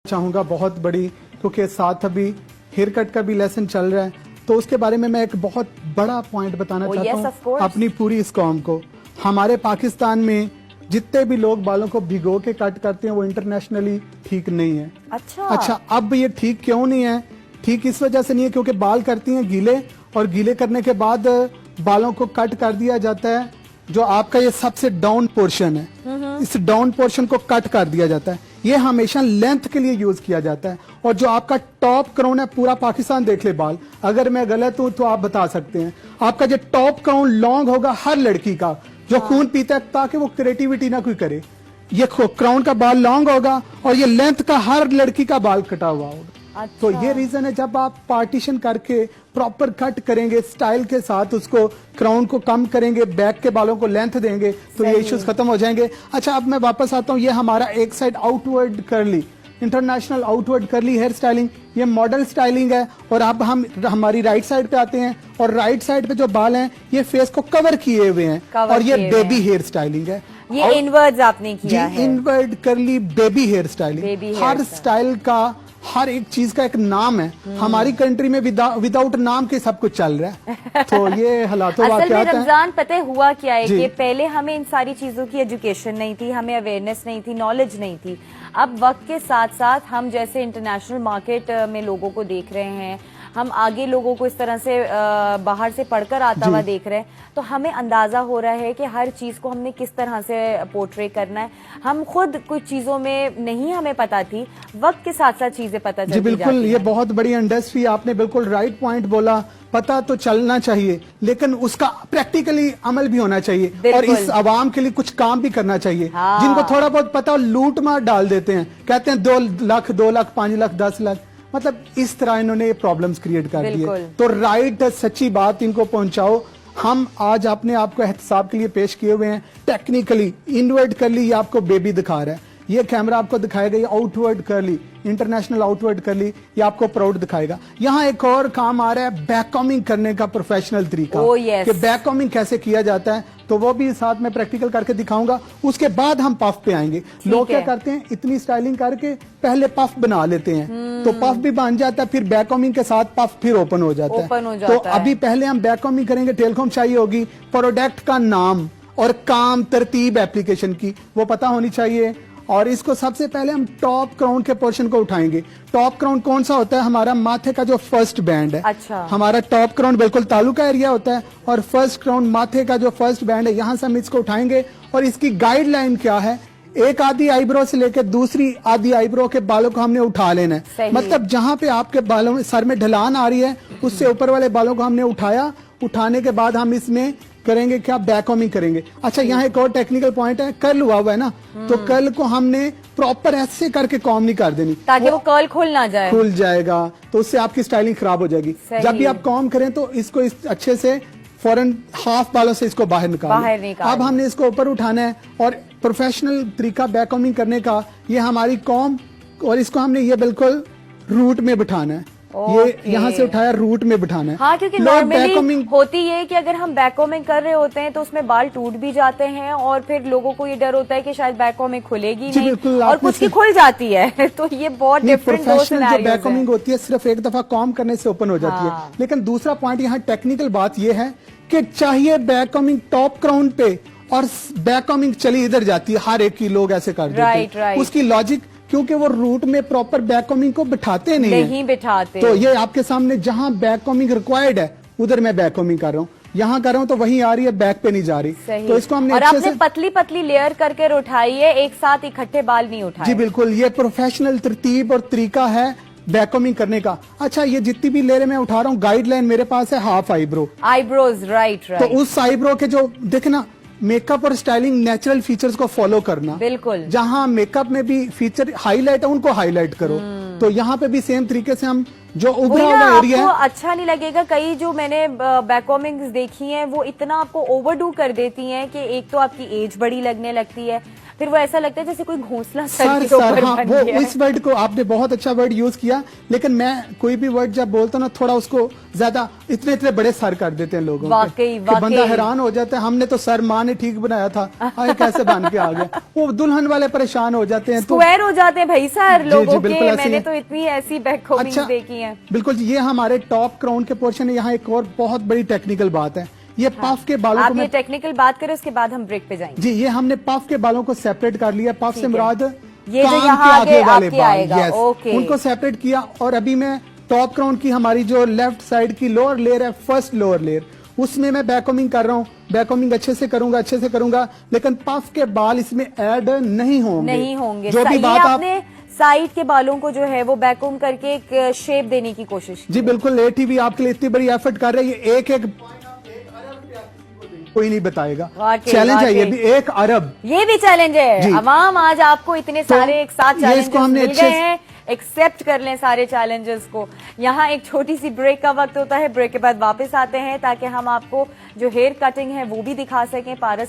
चाहूंगा बहुत बड़ी, क्योंकि साथ अभी हेयर कट का भी लेसन चल रहा है, तो उसके बारे में मैं एक बहुत बड़ा पॉइंट बताना चाहता हूँ अपनी पूरी इस कौम को। हमारे पाकिस्तान में जितने भी लोग बालों को भिगो के कट करते हैं वो इंटरनेशनली ठीक नहीं है। अच्छा, अब ये ठीक क्यों नहीं है? ठीक इस वजह से नहीं है क्योंकि बाल करती हैं गीले, और गीले करने के बाद बालों को कट कर दिया जाता है। जो आपका ये सबसे डाउन पोर्शन है, इस डाउन पोर्शन को कट कर दिया जाता है। ये हमेशा लेंथ के लिए यूज किया जाता है। और जो आपका टॉप क्राउन है, पूरा पाकिस्तान देख ले बाल, अगर मैं गलत हूं तो आप बता सकते हैं। आपका जो टॉप क्राउन लॉन्ग होगा हर लड़की का जो खून पीता है, ताकि वो क्रिएटिविटी ना कोई करे, ये क्राउन का बाल लॉन्ग होगा और ये लेंथ का हर लड़की का बाल कटा हुआ होगा। तो ये रीजन है, जब आप पार्टीशन करके प्रॉपर कट करेंगे स्टाइल के साथ, उसको क्राउन को कम करेंगे, बैक के बालों को लेंथ देंगे, तो ये इश्यूज खत्म हो जाएंगे। अच्छा, अब मैं वापस आता हूँ। ये हमारा एक side outward curly, international outward curly hair styling, ये मॉडल स्टाइलिंग है। और अब हम हमारी राइट साइड पे आते हैं, और राइट साइड पे जो बाल हैं ये फेस को कवर किए हुए हैं, और ये बेबी हेयर स्टाइलिंग है। ये इनवर्ड्स आपने किया है, इनवर्ड करली बेबी हेयर स्टाइलिंग। हर स्टाइल का, हर एक चीज का एक नाम है। हमारी कंट्री में विदाउट नाम के सब कुछ चल रहा है। तो ये हालात असल में रमजान पता हुआ क्या है कि पहले हमें इन सारी चीजों की एजुकेशन नहीं थी, हमें अवेयरनेस नहीं थी, नॉलेज नहीं थी। अब वक्त के साथ साथ हम जैसे इंटरनेशनल मार्केट में लोगों को देख रहे हैं, हम आगे लोगों को इस तरह से बाहर से पढ़कर आता हुआ देख रहे हैं, तो हमें अंदाजा हो रहा है कि हर चीज को हमने किस तरह से पोर्ट्रे करना है। हम खुद कुछ चीजों में नहीं हमें पता थी, वक्त के साथ साथ चीजें पता चलती जाती हैं। बिल्कुल, ये बहुत बड़ी इंडस्ट्री, आपने बिल्कुल राइट पॉइंट बोला। पता तो चलना चाहिए, लेकिन उसका प्रैक्टिकली अमल भी होना चाहिए, और इस आवाम के लिए कुछ काम भी करना चाहिए। जिनको थोड़ा बहुत पता, लूट मार डाल देते हैं, कहते हैं 2 लाख 2 लाख 5 लाख 10 लाख, मतलब इस तरह इन्होंने ये प्रॉब्लम्स क्रिएट कर दिए। तो राइट सच्ची बात इनको पहुंचाओ। हम आज अपने आपको एहतसाब के लिए पेश किए हुए हैं। टेक्निकली इनवर्ट कर ली, ये आपको बेबी दिखा रहा है, ये कैमरा आपको दिखाएगा ये आउटवर्ड कर ली, इंटरनेशनल आउटवर्ड कर ली, ये आपको प्राउड दिखाएगा। यहाँ एक और काम आ रहा है बैक कॉमिंग करने का प्रोफेशनल तरीका, कि बैक कॉमिंग कैसे किया जाता है, तो वो भी साथ में प्रैक्टिकल करके दिखाऊंगा। उसके बाद हम पफ पे आएंगे। लोग क्या करते हैं, इतनी स्टाइलिंग करके पहले पफ बना लेते हैं, तो पफ भी बन जाता है, फिर बैक कॉमिंग के साथ पफ फिर ओपन हो जाता है। तो अभी पहले हम बैक कॉमिंग करेंगे, टेलकॉम चाहिए होगी, प्रोडक्ट का नाम और काम तरतीब एप्लीकेशन की वो पता होनी चाहिए। और इसको सबसे पहले हम टॉप क्राउन के पोर्शन को उठाएंगे। टॉप क्राउन कौन सा होता है? हमारा माथे का जो फर्स्ट बैंड है। अच्छा। हमारा टॉप क्राउन बिल्कुल तालू का एरिया होता है, और फर्स्ट क्राउन माथे का जो फर्स्ट बैंड है, यहाँ से हम इसको उठाएंगे। और इसकी गाइडलाइन क्या है? एक आधी आईब्रो से लेकर दूसरी आधी आईब्रो के बालों को हमने उठा लेना है। मतलब जहां पे आपके बालों में सर में ढलान आ रही है, उससे ऊपर वाले बालों को हमने उठाया। उठाने के बाद हम इसमें करेंगे क्या? बैक कॉमिंग करेंगे। अच्छा, यहाँ एक और टेक्निकल पॉइंट है, कर्ल हुआ हुआ है ना, तो कर्ल को हमने प्रॉपर ऐसे करके कॉम नहीं कर देनी, ताकि वो कर्ल खुल ना जाए। खुल जाएगा तो उससे आपकी स्टाइलिंग खराब हो जाएगी। जब भी आप कॉम करें तो इसको अच्छे से फौरन हाफ बालों से इसको बाहर निकालें। अब हमने इसको ऊपर उठाना है, और प्रोफेशनल तरीका बैक कॉमिंग करने का, ये हमारी कॉम, और इसको हमने ये बिल्कुल रूट में बिठाना है। ये यहाँ से उठाया, रूट में बिठाना है। हाँ, क्योंकि नॉर्मली होती है कि अगर हम बैक कॉमिंग कर रहे होते हैं तो उसमें बाल टूट भी जाते हैं, और फिर लोगों को ये डर होता है कि शायद बैक कॉमिंग खुलेगी नहीं, और कुछ की खुल जाती है। तो ये बहुत डिफरेंट प्रोफेशनल जो बैक कॉमिंग होती है सिर्फ एक दफा कॉम करने से ओपन हो जाती है। लेकिन दूसरा पॉइंट यहाँ टेक्निकल बात यह है कि चाहिए बैक कॉमिंग टॉप क्राउन पे, और बैक कॉमिंग चली इधर जाती है, हर एक की लोग ऐसे कर देते हैं। उसकी लॉजिक, क्योंकि वो रूट में प्रॉपर बैक कॉमिंग को बिठाते नहीं बिठाते। तो ये आपके सामने जहां बैक कॉमिंग रिक्वायर्ड है उधर मैं बैक कॉमिंग कर रहा हूँ, यहाँ कर रहा हूँ तो वहीं आ रही है, बैक पे नहीं जा रही। तो इसको हमने, और आपने पतली पतली लेयर करके उठाई है, एक साथ इकट्ठे बाल नहीं उठाए। जी बिल्कुल, ये प्रोफेशनल तरतीब और तरीका है बैक कॉमिंग करने का। अच्छा, ये जितनी भी लेयर मैं उठा रहा हूँ, गाइडलाइन मेरे पास है हाफ आईब्रोज, राइट। तो उस आईब्रो के जो देखना, मेकअप और स्टाइलिंग नेचुरल फीचर्स को फॉलो करना। बिल्कुल, जहां मेकअप में भी फीचर हाईलाइट है उनको हाईलाइट करो। तो यहाँ पे भी सेम तरीके से हम जो उभरा हुआ एरिया है, अच्छा नहीं लगेगा। कई जो मैंने बैक कॉमिंग्स देखी हैं वो इतना आपको ओवरडू कर देती हैं कि एक तो आपकी एज बड़ी लगने लगती है, फिर वो ऐसा लगता है जैसे कोई घोंसला सर के ऊपर हाँ, बन वो गया है। इस वर्ड को आपने बहुत अच्छा वर्ड यूज किया, लेकिन मैं कोई भी वर्ड जब बोलता हूँ ना थोड़ा उसको ज्यादा इतने इतने बड़े सर कर देते हैं लोगों वाकई कि बंदा हैरान हो जाता है, हमने तो सर माँ ने ठीक बनाया था, आए कैसे बन के आ गया। वो दुल्हन वाले परेशान हो जाते हैं, स्क्वायर हो जाते हैं भाई सर लोगों बिल्कुल के। ऐसे मैंने ही। तो इतनी ऐसी बैकहोमिंग देखी है। बिल्कुल जी, ये हमारे टॉप क्राउन के पोर्शन है। यहाँ एक और बहुत बड़ी टेक्निकल बात है, ये पफ के बालों आप को ये टेक्निकल बात करें, उसके बाद हम ब्रेक पे जाएंगे। जी, ये हमने पफ के बालों को सेपरेट कर लिया। पफ से मुराद ये जो कान यहाँ के आगे वाले आपके बाल, आएगा, यस, ओके। उनको सेपरेट किया। और अभी मैं टॉप क्राउन की हमारी जो लेफ्ट साइड की लोअर लेयर है, फर्स्ट लोअर लेयर, उसमें मैं बैककोमिंग कर रहा हूँ। बैककोमिंग अच्छे से करूंगा, लेकिन पफ के बाल इसमें ऐड नहीं होंगे। जो भी बात आपने साइड के बालों को जो है वो बैककोम करके एक शेप देने की कोशिश की। जी बिल्कुल, एटीवी आपके लिए इतनी बड़ी एफर्ट कर रही है। एक कोई नहीं बताएगा, चैलेंज है ये भी, 1 अरब। ये भी चैलेंज है। अवाम आज आपको इतने सारे एक साथ चैलेंजेस मिल गए हैं, एक्सेप्ट कर लें सारे चैलेंजेस को। यहाँ एक छोटी सी ब्रेक का वक्त होता है, ब्रेक के बाद वापस आते हैं ताकि हम आपको जो हेयर कटिंग है वो भी दिखा सकें। पारस